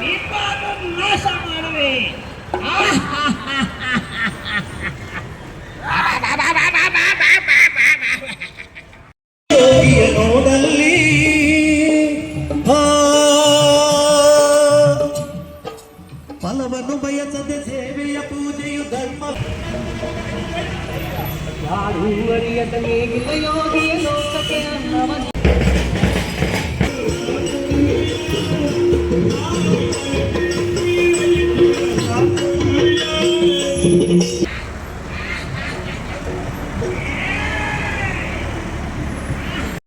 ನಿಮ್ಮನ್ನು ನಾಶ ಮಾಡುವೆ. ನೋಡಲ್ಲಿ ಫಲವನ್ನು ಬಯಸದೆ ಸೇವೆಯ ಪೂಜೆಯು ಧರ್ಮ. ಯಾರೂ ಅರಿಯದ ನೇಗಿಲ ಯೋಗಿಯ ಲೋಕಕ್ಕೆ ಅನ್ನವ